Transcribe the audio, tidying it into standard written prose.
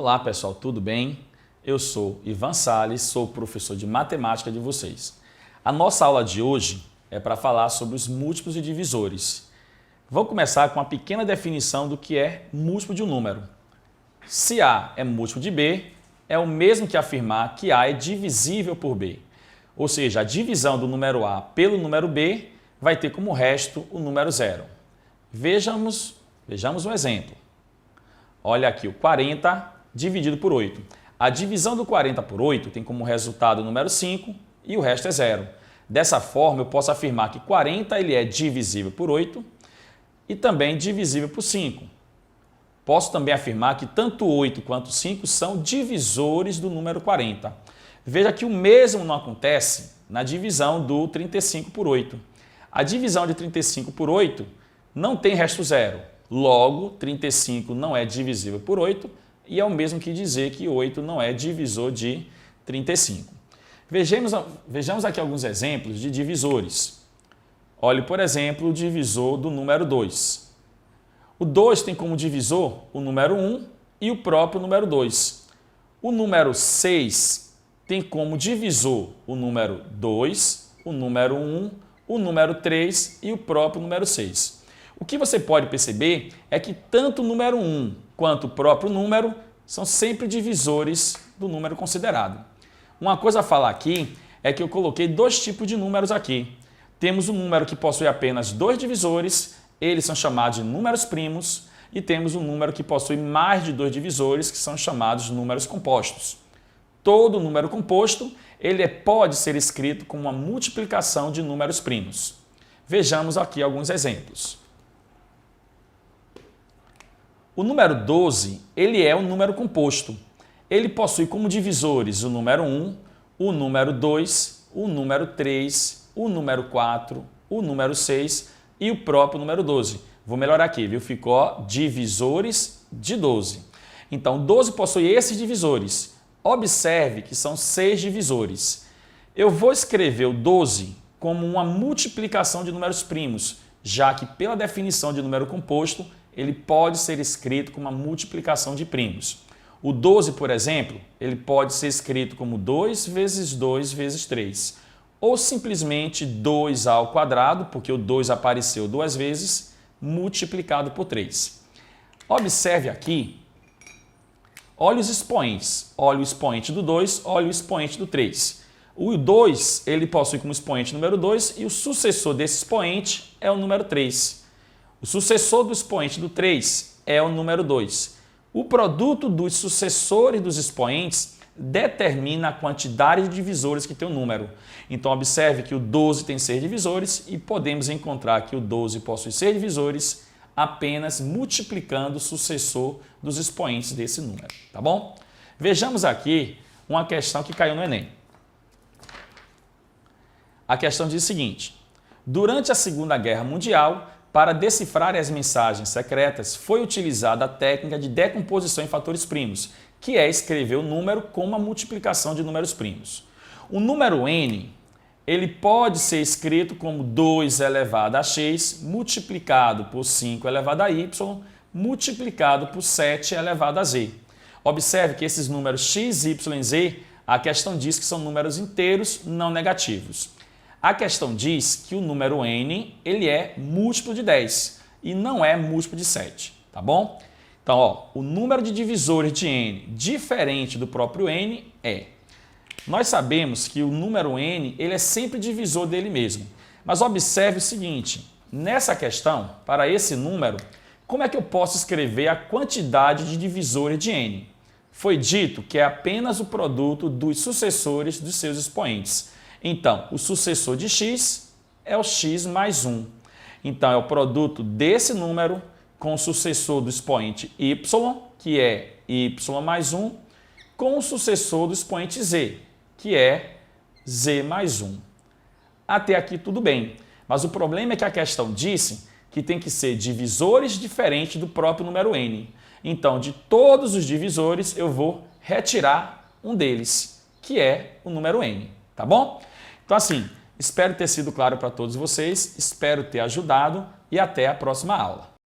Olá pessoal, tudo bem? Eu sou Ivan Salles, sou professor de matemática de vocês. A nossa aula de hoje é para falar sobre os múltiplos e divisores. Vamos começar com uma pequena definição do que é múltiplo de um número. Se A é múltiplo de B, é o mesmo que afirmar que A é divisível por B. Ou seja, a divisão do número A pelo número B vai ter como resto o número 0. Vejamos um exemplo. Olha aqui, o 40 dividido por 8. A divisão do 40 por 8 tem como resultado o número 5 e o resto é 0. Dessa forma, eu posso afirmar que 40 ele é divisível por 8 e também divisível por 5. Posso também afirmar que tanto 8 quanto 5 são divisores do número 40. Veja que o mesmo não acontece na divisão do 35 por 8. A divisão de 35 por 8 não tem resto 0. Logo, 35 não é divisível por 8 e é o mesmo que dizer que 8 não é divisor de 35. Vejamos aqui alguns exemplos de divisores. Olhe, por exemplo, o divisor do número 2. O 2 tem como divisor o número 1 e o próprio número 2. O número 6 tem como divisor o número 2, o número 1, o número 3 e o próprio número 6. O que você pode perceber é que tanto o número 1 quanto o próprio número são sempre divisores do número considerado. Uma coisa a falar aqui é que eu coloquei dois tipos de números aqui. Temos um número que possui apenas dois divisores, eles são chamados de números primos, e temos um número que possui mais de dois divisores, que são chamados de números compostos. Todo número composto ele pode ser escrito como uma multiplicação de números primos. Vejamos aqui alguns exemplos. O número 12 ele é um número composto. Ele possui como divisores o número 1, o número 2, o número 3, o número 4, o número 6 e o próprio número 12. Vou melhorar aqui, viu? Ficou divisores de 12. Então, 12 possui esses divisores. Observe que são 6 divisores. Eu vou escrever o 12 como uma multiplicação de números primos, já que pela definição de número composto, ele pode ser escrito como uma multiplicação de primos. O 12, por exemplo, ele pode ser escrito como 2 vezes 2 vezes 3, ou simplesmente 2 ao quadrado, porque o 2 apareceu duas vezes, multiplicado por 3. Observe aqui, olha os expoentes. Olha o expoente do 2, olha o expoente do 3. O 2 ele possui como expoente o número 2 e o sucessor desse expoente é o número 3. O sucessor do expoente do 3 é o número 2. O produto dos sucessores dos expoentes determina a quantidade de divisores que tem o número. Então, observe que o 12 tem 6 divisores e podemos encontrar que o 12 possui 6 divisores apenas multiplicando o sucessor dos expoentes desse número. Tá bom? Vejamos aqui uma questão que caiu no Enem. A questão diz o seguinte: durante a Segunda Guerra Mundial, para decifrar as mensagens secretas, foi utilizada a técnica de decomposição em fatores primos, que é escrever o número com uma multiplicação de números primos. O número n ele pode ser escrito como 2 elevado a x multiplicado por 5 elevado a y multiplicado por 7 elevado a z. Observe que esses números x, y e z, a questão diz que são números inteiros não negativos. A questão diz que o número n ele é múltiplo de 10 e não é múltiplo de 7, tá bom? Então, ó, o número de divisores de n diferente do próprio n é... Nós sabemos que o número n ele é sempre divisor dele mesmo, mas observe o seguinte, nessa questão, para esse número, como é que eu posso escrever a quantidade de divisores de n? Foi dito que é apenas o produto dos sucessores dos seus expoentes. Então, o sucessor de x é o x mais 1. Então, é o produto desse número com o sucessor do expoente y, que é y mais 1, com o sucessor do expoente z, que é z mais 1. Até aqui tudo bem, mas o problema é que a questão disse que tem que ser divisores diferentes do próprio número n. Então, de todos os divisores, eu vou retirar um deles, que é o número n. Tá bom? Então, assim, espero ter sido claro para todos vocês, espero ter ajudado e até a próxima aula.